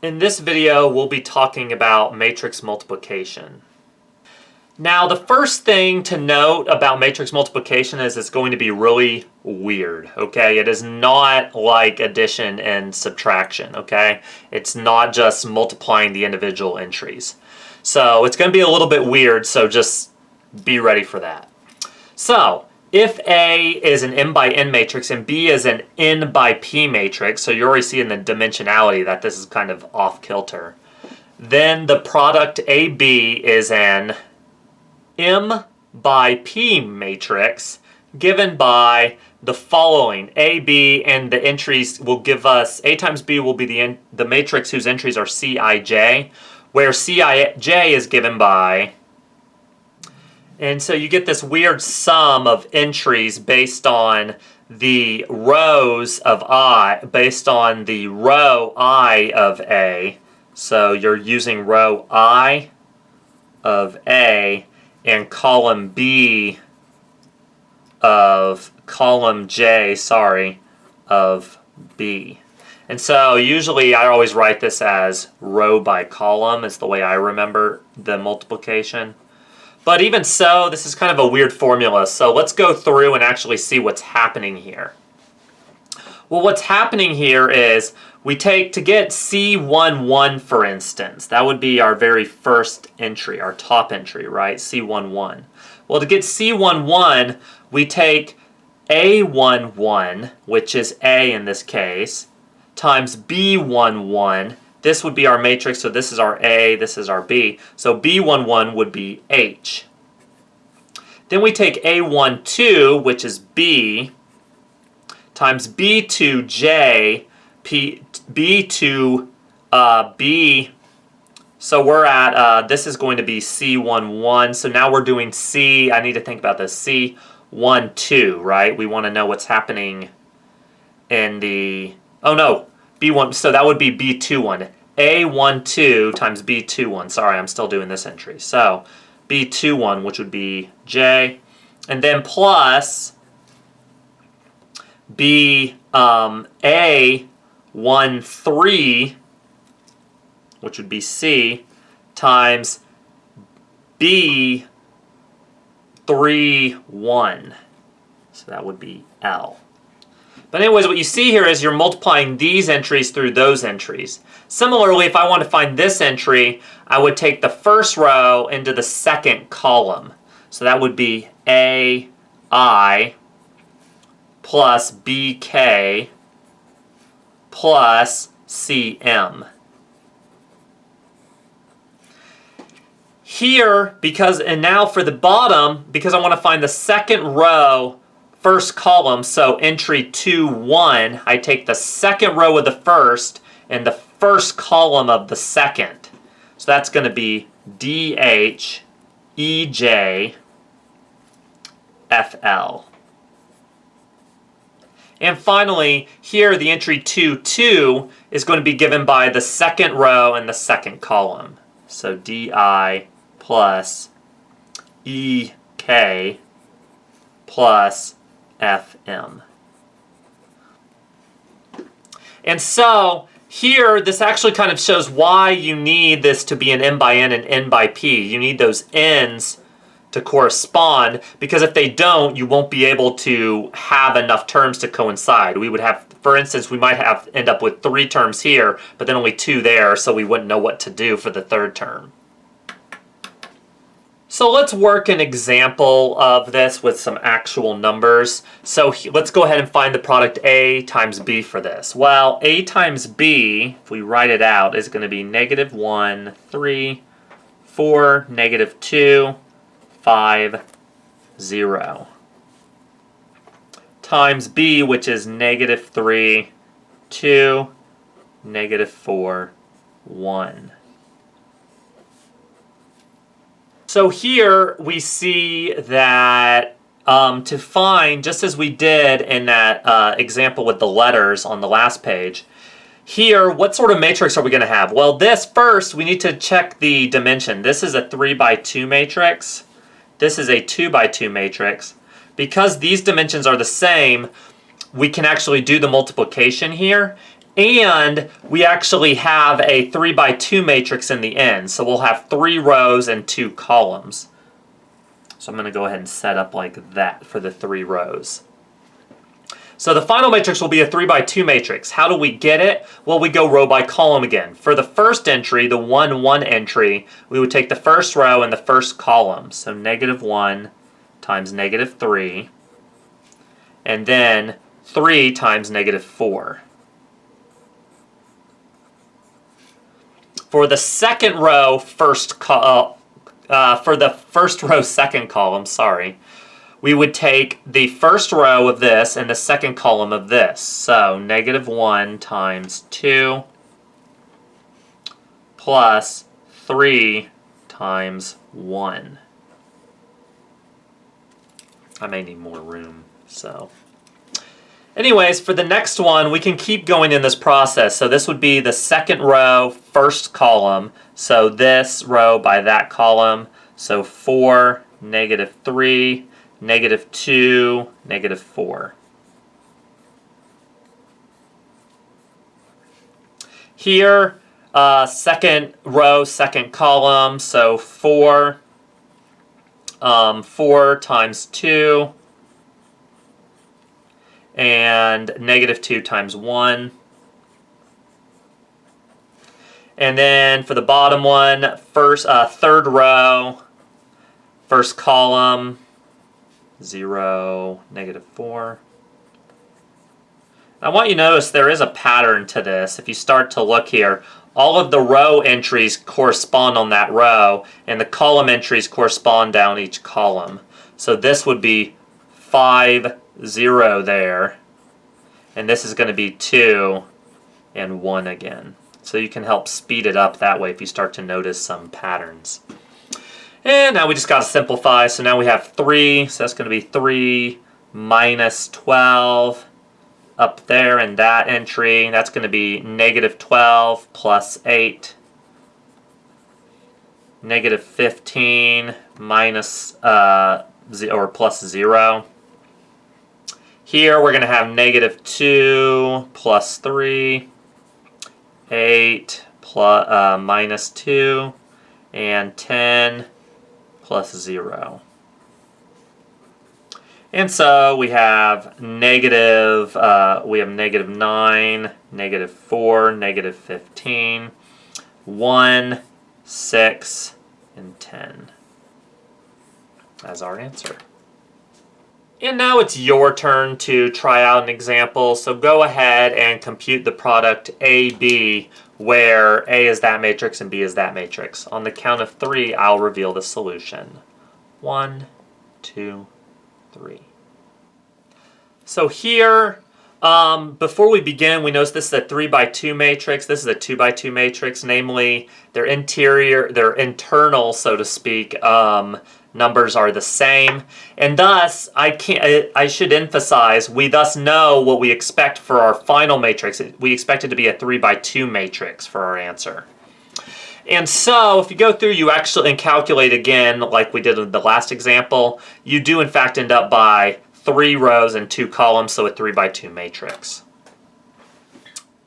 In this video, we'll be talking about matrix multiplication. Now, the first thing to note about matrix multiplication is it's going to be really weird, okay? It is not like addition and subtraction, okay? It's not just multiplying the individual entries. So it's going to be a little bit weird, so just be ready for that. So, if A is an M by N matrix and B is an N by P matrix, so you're already seeing the dimensionality that this is kind of off kilter, then the product AB is an M by P matrix given by the following. AB and the entries will give us, A times B will be the matrix whose entries are Cij, where Cij is given by, and so you get this weird sum of entries based on the rows of I, based on the row I of A. So you're using row I of A and column B of column J, of B. And so usually I always write this as row by column is the way I remember the multiplication. But even so, this is kind of a weird formula, so let's go through and actually see what's happening here. Well, what's happening here is we take, to get C11 for instance, that would be our very first entry, our top entry, right? C11. Well, to get C11, we take A11, which is A in this case, times B11. This would be our matrix, so this is our A, this is our B. So B11 would be H. Then we take A12, which is B, times B2J, B2 B. So we're at, this is going to be C11. So now we're doing C, I need to think about this, C12, right? We want to know what's happening in the, oh no, B1, so that would be B21. A12 times B21. Sorry, I'm still doing this entry. So B21, which would be J, and then plus A13, which would be C, times B31. So that would be L. But anyways, what you see here is you're multiplying these entries through those entries. Similarly, if I want to find this entry, I would take the first row into the second column. So that would be AI plus BK plus CM. Here, and now for the bottom, because I want to find the second row, first column, so entry 2, 1, I take the second row of the first and the first column of the second. So that's going to be DH, EJ, FL. And finally, here the entry 2, 2 is going to be given by the second row and the second column. So DI plus EK plus FM. And so here, this actually kind of shows why you need this to be an M by N and N by P. You need those N's to correspond, because if they don't, you won't be able to have enough terms to coincide. We would have, for instance, we might end up with 3 terms here, but then only 2 there, so we wouldn't know what to do for the third term. So let's work an example of this with some actual numbers. So let's go ahead and find the product A times B for this. Well, A times B, if we write it out, is going to be -1, 3, 4, -2, 5, 0. Times B, which is -3, 2, -4, 1. So here we see that to find, just as we did in that example with the letters on the last page, here, what sort of matrix are we going to have? Well, this first, we need to check the dimension. This is a 3 by 2 matrix. This is a 2 by 2 matrix. Because these dimensions are the same, we can actually do the multiplication here. And we actually have a 3 by 2 matrix in the end. So we'll have 3 rows and 2 columns. So I'm going to go ahead and set up like that for the 3 rows. So the final matrix will be a 3 by 2 matrix. How do we get it? Well, we go row by column again. For the first entry, the 1, 1 entry, we would take the first row and the first column. So -1 times -3. And then 3 times -4. For the second row, for the first row, second column, we would take the first row of this and the second column of this. So -1 times 2 plus 3 times 1. I may need more room, so... Anyways, for the next one, we can keep going in this process. So this would be the second row, first column. So this row by that column. So 4, -3, -2, -4. Here, second row, second column. So 4 times 2. And -2 times 1. And then for the bottom one, third row, first column, 0, -4. I want you to notice there is a pattern to this. If you start to look here, all of the row entries correspond on that row, and the column entries correspond down each column. So this would be 5, 0 there, and this is going to be 2 and 1 again. So you can help speed it up that way if you start to notice some patterns. And now we just got to simplify. So now we have 3, so that's going to be 3 minus 12 up there in that entry. That's going to be -12 plus 8. -15 minus or plus 0. Here we're going to have -2 plus 3, 8 plus, minus 2, and 10 plus 0. And so we have negative, -9, -4, -15, 1, 6, and 10 as our answer. And now it's your turn to try out an example, so go ahead and compute the product AB, where A is that matrix and B is that matrix. On the count of 3, I'll reveal the solution. 1, 2, 3. So here, before we begin, we notice this is a 3 by 2 matrix. This is a 2 by 2 matrix, namely their internal, so to speak, numbers are the same, and thus I should emphasize we thus know what we expect for our final matrix. We expect it to be a 3 by 2 matrix for our answer. And so if you go through and calculate again like we did in the last example, you do in fact end up by 3 rows and 2 columns, so a 3 by 2 matrix.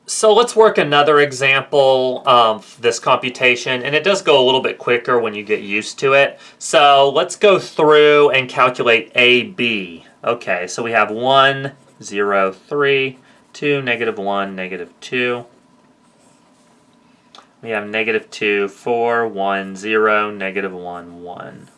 So let's work another example of this computation, and it does go a little bit quicker when you get used to it. So let's go through and calculate AB. Okay, so we have 1, 0, 3, 2, -1, -2. We have -2, 4, 1, 0, -1, 1.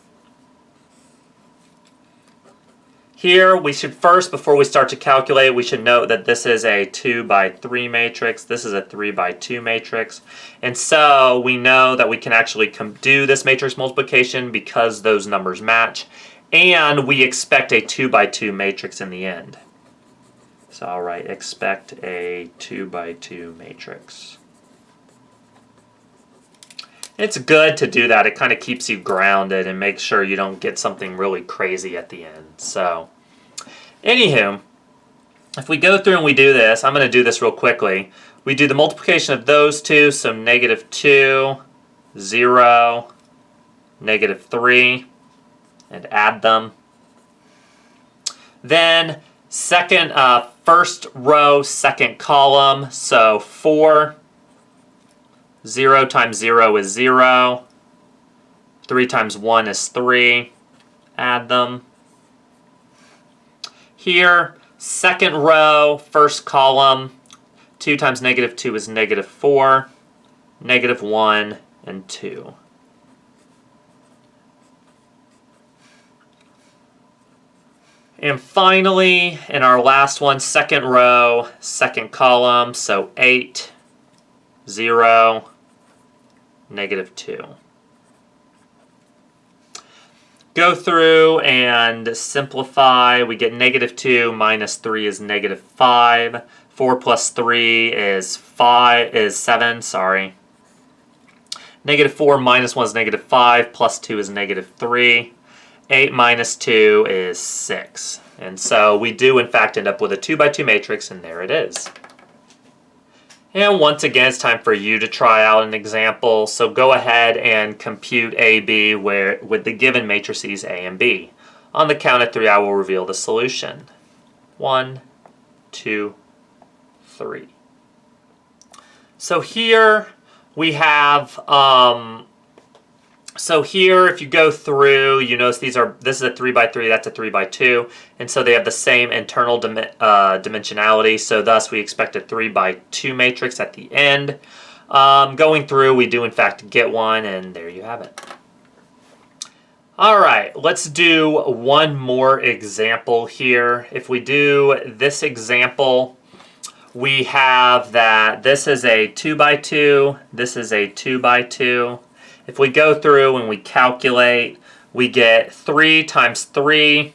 Here, we should first, before we start to calculate, we should note that this is a 2 by 3 matrix. This is a 3 by 2 matrix. And so we know that we can actually do this matrix multiplication because those numbers match. And we expect a 2 by 2 matrix in the end. So I'll write expect a 2 by 2 matrix. It's good to do that. It kind of keeps you grounded and makes sure you don't get something really crazy at the end. So, anywho, if we go through and we do this, I'm going to do this real quickly. We do the multiplication of those two, so -2, 0, -3, and add them. Then First row, second column, so 4. 0 times 0 is 0. 3 times 1 is 3. Add them. Here, second row, first column, 2 times negative 2 is negative 4. Negative 1 and 2. And finally, in our last one, second row, second column, so 8, 0, negative 2. Go through and simplify. We get negative 2 minus 3 is negative 5. 4 plus 3 is 7, sorry. Negative 4 minus 1 is negative 5, plus 2 is negative 3. 8 minus 2 is 6. And so we do, in fact, end up with a 2 by 2 matrix, and there it is. And once again, it's time for you to try out an example. So go ahead and compute AB with the given matrices A and B. On the count of 3, I will reveal the solution. 1, 2, 3. So here we have... So here, if you go through, you notice this is a 3 by 3, that's a 3 by 2, and so they have the same internal dimensionality, so thus we expect a 3 by 2 matrix at the end. Going through, we do in fact get one, and there you have it. Alright, let's do one more example here. If we do this example, we have that this is a 2 by 2, this is a 2 by 2. If we go through and we calculate, we get 3 times 3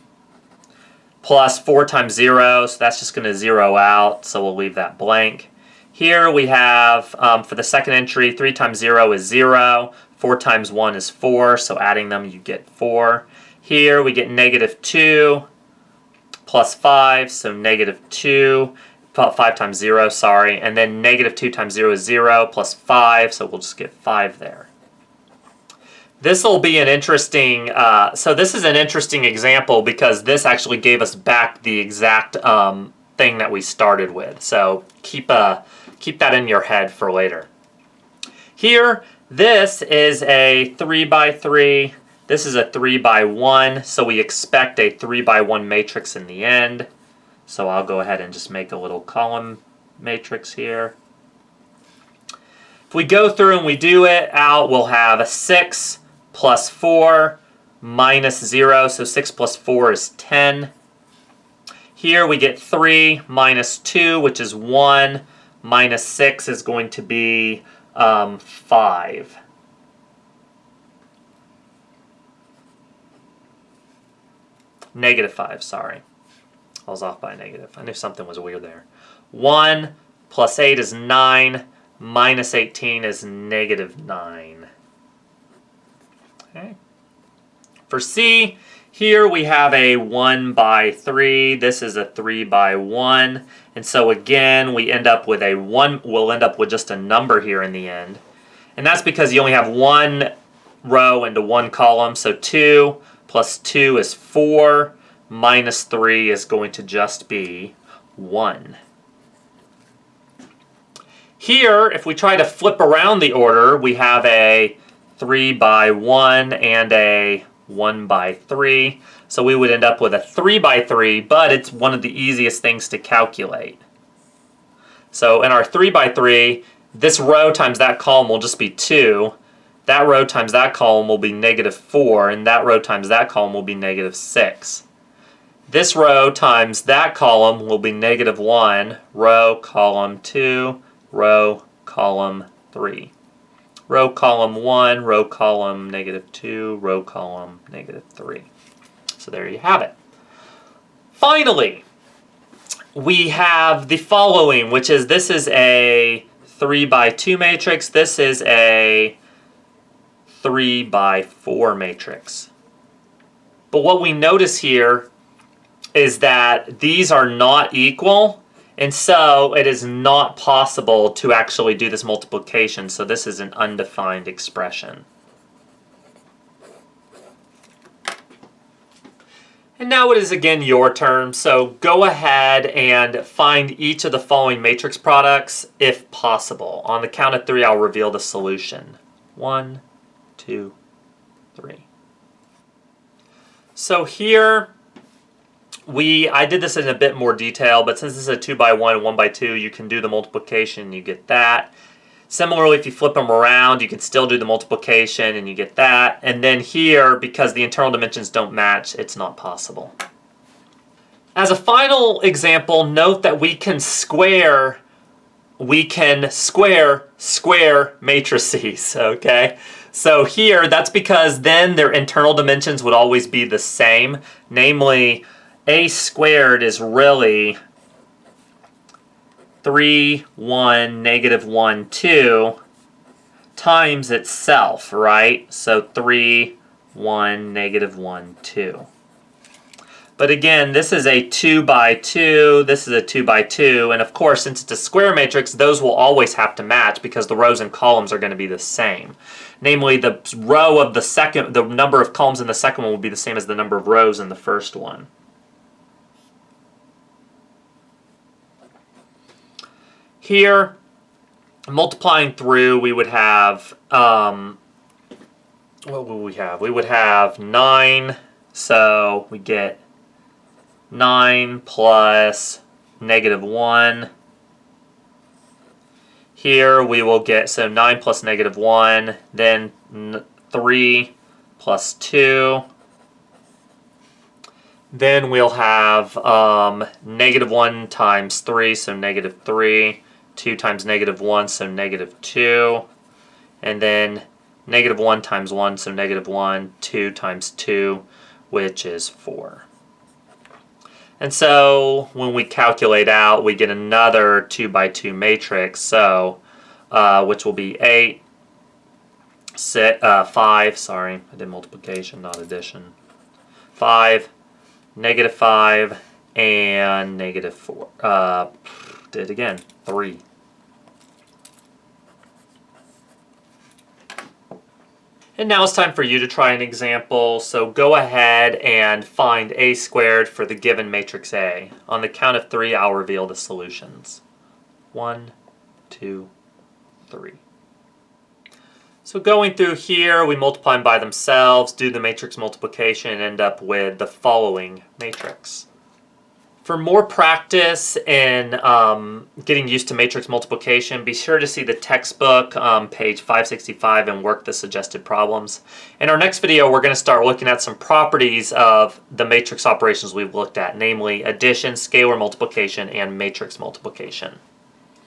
plus 4 times 0, so that's just going to zero out, so we'll leave that blank. Here we have, for the second entry, 3 times 0 is 0, 4 times 1 is 4, so adding them you get 4. Here we get negative 2 plus 5, so negative 2, 5 times 0, sorry, and then negative 2 times 0 is 0, plus 5, so we'll just get 5 there. This will be an interesting, so this is an interesting example because this actually gave us back the exact thing that we started with. So keep that in your head for later. Here, this is a 3 by 3. This is a 3 by 1, so we expect a 3 by 1 matrix in the end. So I'll go ahead and just make a little column matrix here. If we go through and we do it out, we'll have a 6 plus 4 minus 0, so 6 plus 4 is 10. Here we get 3 minus 2, which is 1, minus 6 is going to be 5. Negative 5, sorry. I was off by a negative. I knew something was weird there. 1 plus 8 is 9, minus 18 is negative 9. Okay. For C, here we have a 1 by 3. This is a 3 by 1. And so again, we end up with a 1. We'll end up with just a number here in the end. And that's because you only have one row into one column. So 2 plus 2 is 4. Minus 3 is going to just be 1. Here, if we try to flip around the order, we have a 3 by 1 and a 1 by 3. So we would end up with a 3 by 3, but it's one of the easiest things to calculate. So in our 3 by 3, this row times that column will just be 2. That row times that column will be negative 4, and that row times that column will be negative 6. This row times that column will be negative 1, row, column 2, row, column 3. Row, column 1, row, column negative 2, row, column negative 3. So there you have it. Finally, we have the following, which is this is a 3 by 2 matrix. This is a 3 by 4 matrix. But what we notice here is that these are not equal, and so it is not possible to actually do this multiplication, so this is an undefined expression. And now it is again your turn, so go ahead and find each of the following matrix products if possible. On the count of 3, I'll reveal the solution. 1, 2, 3. So here, I did this in a bit more detail, but since this is a 2 by 1 and 1 by 2, you can do the multiplication and you get that. Similarly, if you flip them around, you can still do the multiplication and you get that. And then here, because the internal dimensions don't match, it's not possible. As a final example, note that we can square square matrices, okay? So here, that's because then their internal dimensions would always be the same. Namely, a squared is really 3, 1, negative 1, 2 times itself, right? So 3, 1, negative 1, 2. But again, this is a 2 by 2, this is a 2 by 2, and of course, since it's a square matrix, those will always have to match because the rows and columns are going to be the same. Namely, the row of the number of columns in the second one will be the same as the number of rows in the first one. Here, multiplying through, we would have, what would we have? We would have 9, so we get 9 plus negative 1. Here we will get, so 9 plus negative 1, then 3 plus 2. Then we'll have negative 1 times 3, so negative 3. 2 times negative 1, so negative 2. And then negative 1 times 1, so negative 1. 2 times 2, which is 4. And so when we calculate out, we get another 2 by 2 matrix, so which will be 8, 5, sorry, I did multiplication, not addition. 5, negative 5, and negative 4. Did it again, 3. And now it's time for you to try an example, so go ahead and find a squared for the given matrix A. On the count of 3, I'll reveal the solutions. 1, 2, 3. So going through here, we multiply them by themselves, do the matrix multiplication, and end up with the following matrix. For more practice in getting used to matrix multiplication, be sure to see the textbook, page 565, and work the suggested problems. In our next video, we're going to start looking at some properties of the matrix operations we've looked at, namely addition, scalar multiplication, and matrix multiplication.